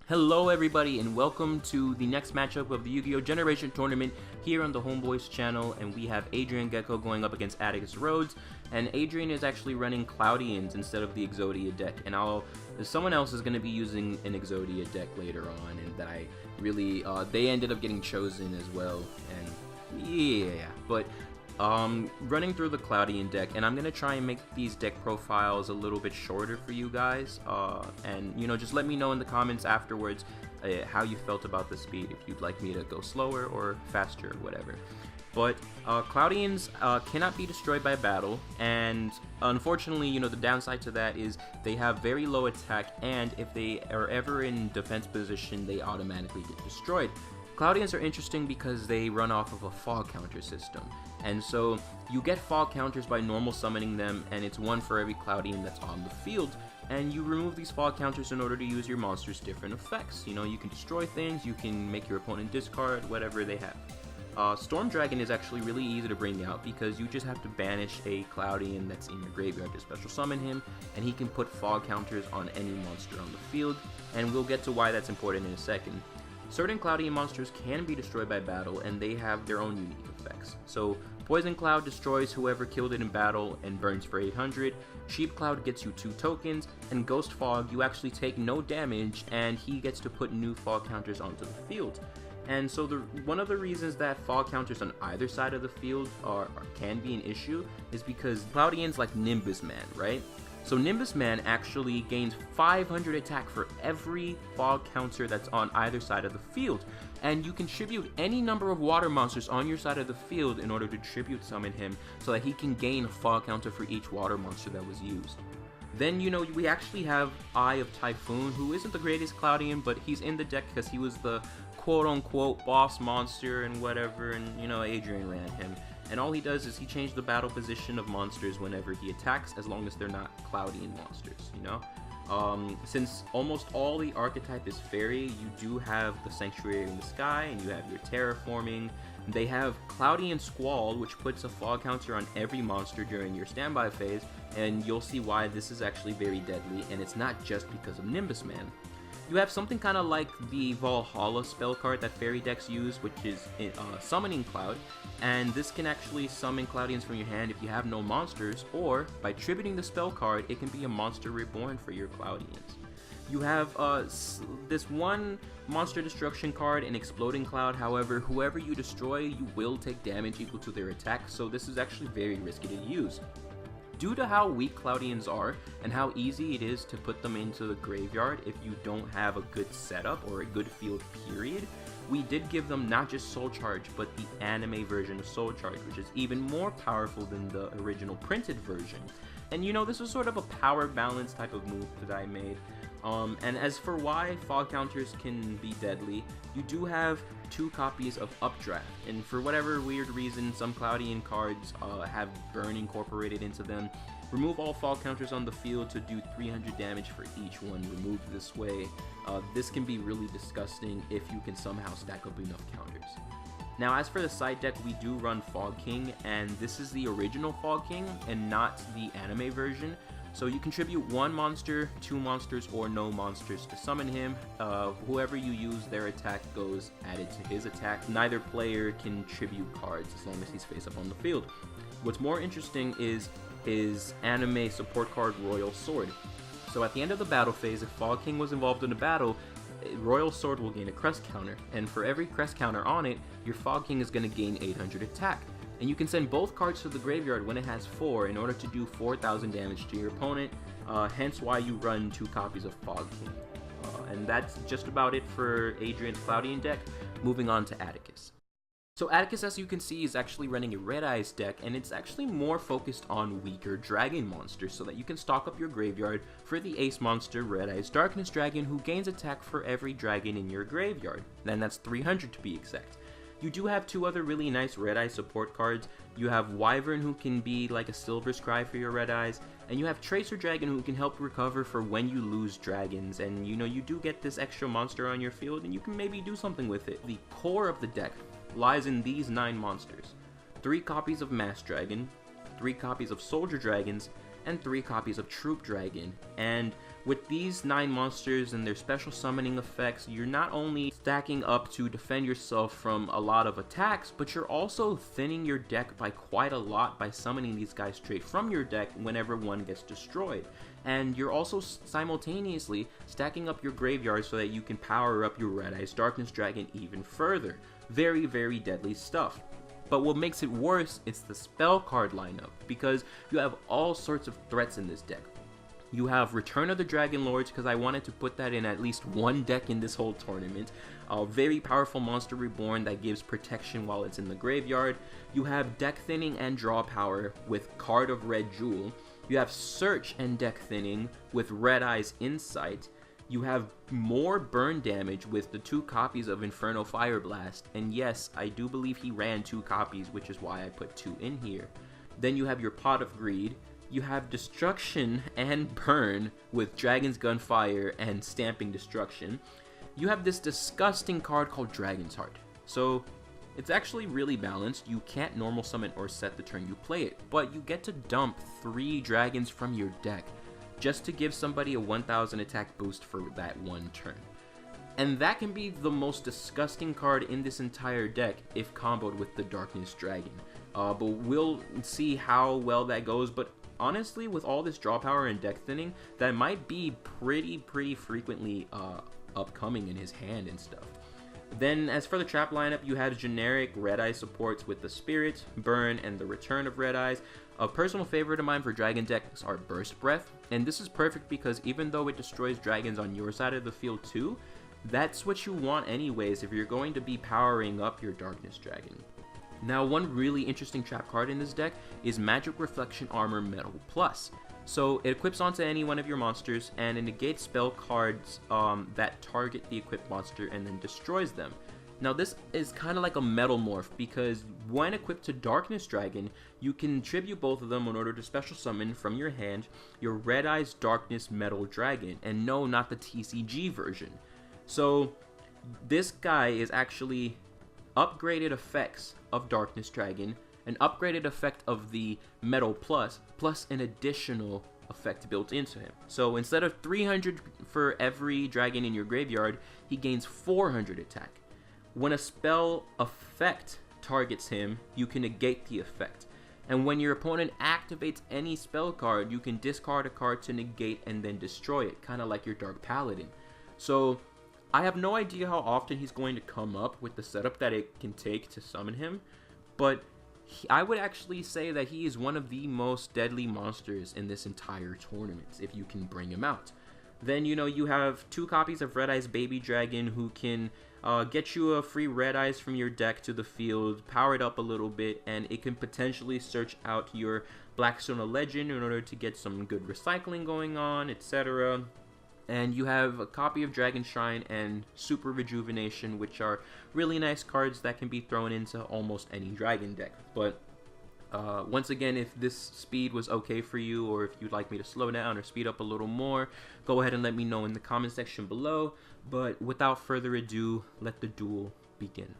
Hello everybody and welcome to the next matchup of the Yu-Gi-Oh! Generation Tournament here on the HomeBoiz channel, and we have Adrian Gecko going up against Atticus Rhodes, and Adrian is actually running Cloudians instead of the Exodia deck, and someone else is going to be using an Exodia deck later on, and that I really, they ended up getting chosen as well, and yeah, but running through the Cloudian deck, and I'm going to try and make these deck profiles a little bit shorter for you guys, and, you know, just let me know in the comments afterwards how you felt about the speed, if you'd like me to go slower or faster or whatever. But Cloudians cannot be destroyed by battle, and unfortunately, you know, the downside to that is they have very low attack, and if they are ever in defense position, they automatically get destroyed. Cloudians are interesting because they run off of a fog counter system, and so you get fog counters by normal summoning them, and it's one for every Cloudian that's on the field, and you remove these fog counters in order to use your monster's different effects. You know, you can destroy things, you can make your opponent discard, whatever they have. Storm Dragon is actually really easy to bring out because you just have to banish a Cloudian that's in your graveyard to special summon him, and he can put fog counters on any monster on the field, and we'll get to why that's important in a second. Certain Cloudian monsters can be destroyed by battle, and they have their own unique effects. So, Poison Cloud destroys whoever killed it in battle and burns for 800, Sheep Cloud gets you 2 tokens, and Ghost Fog, you actually take no damage, and he gets to put new fog counters onto the field. And so one of the reasons that fog counters on either side of the field can be an issue is because Cloudians like Nimbus Man, right? So Nimbus Man actually gains 500 attack for every fog counter that's on either side of the field, and you can tribute any number of water monsters on your side of the field in order to tribute summon him so that he can gain a fog counter for each water monster that was used. Then, you know, we actually have Eye of Typhoon, who isn't the greatest Cloudian, but he's in the deck because he was the quote-unquote boss monster and whatever, and, you know, Adrian ran him. And all he does is he changes the battle position of monsters whenever he attacks, as long as they're not Cloudian monsters, you know? Since almost all the archetype is fairy, you do have the Sanctuary in the Sky, and you have your Terraforming. They have Cloudian Squall, which puts a fog counter on every monster during your standby phase, and you'll see why this is actually very deadly, and it's not just because of Nimbus Man. You have something kind of like the Valhalla spell card that fairy decks use, which is Summoning Cloud, and this can actually summon Cloudians from your hand if you have no monsters, or by tributing the spell card, it can be a monster reborn for your Cloudians. You have this one monster destruction card in Exploding Cloud. However, whoever you destroy, you will take damage equal to their attack, so this is actually very risky to use. Due to how weak Cloudians are, and how easy it is to put them into the graveyard if you don't have a good setup or a good field period, we did give them not just Soul Charge, but the anime version of Soul Charge, which is even more powerful than the original printed version. And you know, this was sort of a power balance type of move that I made. And as for why fog counters can be deadly, you do have 2 copies of Updraft, and for whatever weird reason, some Cloudian cards have burn incorporated into them. Remove all fog counters on the field to do 300 damage for each one removed this way. This can be really disgusting if you can somehow stack up enough counters. Now, as for the side deck, we do run Fog King, and this is the original Fog King and not the anime version. So you contribute 1 monster, 2 monsters, or no monsters to summon him. Whoever you use, their attack goes added to his attack. Neither player can tribute cards as long as he's face up on the field. What's more interesting is his anime support card, Royal Sword. So at the end of the battle phase, if Fog King was involved in a battle, Royal Sword will gain a crest counter, and for every crest counter on it, your Fog King is going to gain 800 attack. And you can send both cards to the graveyard when it has 4 in order to do 4,000 damage to your opponent, hence why you run 2 copies of Fog King. And that's just about it for Adrian's Cloudian deck. Moving on to Atticus. So Atticus, as you can see, is actually running a Red Eyes deck, and it's actually more focused on weaker dragon monsters so that you can stock up your graveyard for the ace monster Red Eyes Darkness Dragon, who gains attack for every dragon in your graveyard. Then that's 300 to be exact. You do have 2 other really nice Red Eye support cards. You have Wyvern, who can be like a Silver Scry for your Red Eyes, and you have Tracer Dragon, who can help recover for when you lose dragons, and you know, you do get this extra monster on your field, and you can maybe do something with it. The core of the deck lies in these 9 monsters. 3 copies of Mass Dragon, 3 copies of Soldier Dragons, and 3 copies of Troop Dragon. And with these 9 monsters and their special summoning effects, you're not only stacking up to defend yourself from a lot of attacks, but you're also thinning your deck by quite a lot by summoning these guys straight from your deck whenever one gets destroyed. And you're also simultaneously stacking up your graveyard so that you can power up your Red Eyes Darkness Dragon even further. Very, very deadly stuff. But what makes it worse, it's the spell card lineup, because you have all sorts of threats in this deck. You have Return of the Dragon Lords, because I wanted to put that in at least one deck in this whole tournament. A very powerful monster reborn that gives protection while it's in the graveyard. You have deck thinning and draw power with Card of Red Jewel. You have search and deck thinning with Red Eyes Insight. You have more burn damage with the 2 copies of Inferno Fire Blast, and yes, I do believe he ran 2 copies, which is why I put 2 in here. Then you have your Pot of Greed. You have Destruction and Burn with Dragon's Gunfire and Stamping Destruction. You have this disgusting card called Dragon's Heart. So it's actually really balanced. You can't normal summon or set the turn you play it, but you get to dump 3 dragons from your deck just to give somebody a 1000 attack boost for that one turn. And that can be the most disgusting card in this entire deck if comboed with the Darkness Dragon. But we'll see how well that goes, but honestly, with all this draw power and deck thinning, that might be pretty frequently upcoming in his hand and stuff. Then, as for the trap lineup, you have generic Red Eye supports with the Spirit, Burn, and the Return of Red Eyes. A personal favorite of mine for dragon decks are Burst Breath, and this is perfect because even though it destroys dragons on your side of the field too, that's what you want anyways if you're going to be powering up your Darkness Dragon. Now, one really interesting trap card in this deck is Magic Reflection Armor Metal Plus. So it equips onto any one of your monsters, and it negates spell cards that target the equipped monster and then destroys them. Now this is kind of like a metal morph, because when equipped to Darkness Dragon, you can tribute both of them in order to special summon from your hand your Red Eyes Darkness Metal Dragon, and no, not the TCG version. So this guy is actually upgraded effects of Darkness Dragon, an upgraded effect of the Metal Plus, plus an additional effect built into him. So instead of 300 for every dragon in your graveyard, he gains 400 attack. When a spell effect targets him, you can negate the effect. And when your opponent activates any spell card, you can discard a card to negate and then destroy it, kind of like your Dark Paladin. So I have no idea how often he's going to come up with the setup that it can take to summon him, but I would actually say that he is one of the most deadly monsters in this entire tournament, if you can bring him out. Then, you know, you have 2 copies of Red Eyes Baby Dragon who can get you a free Red Eyes from your deck to the field, power it up a little bit, and it can potentially search out your Blackstone Legend in order to get some good recycling going on, etc. And you have a copy of Dragon Shine and Super Rejuvenation, which are really nice cards that can be thrown into almost any dragon deck. But once again, if this speed was okay for you, or if you'd like me to slow down or speed up a little more, go ahead and let me know in the comment section below. But without further ado, let the duel begin.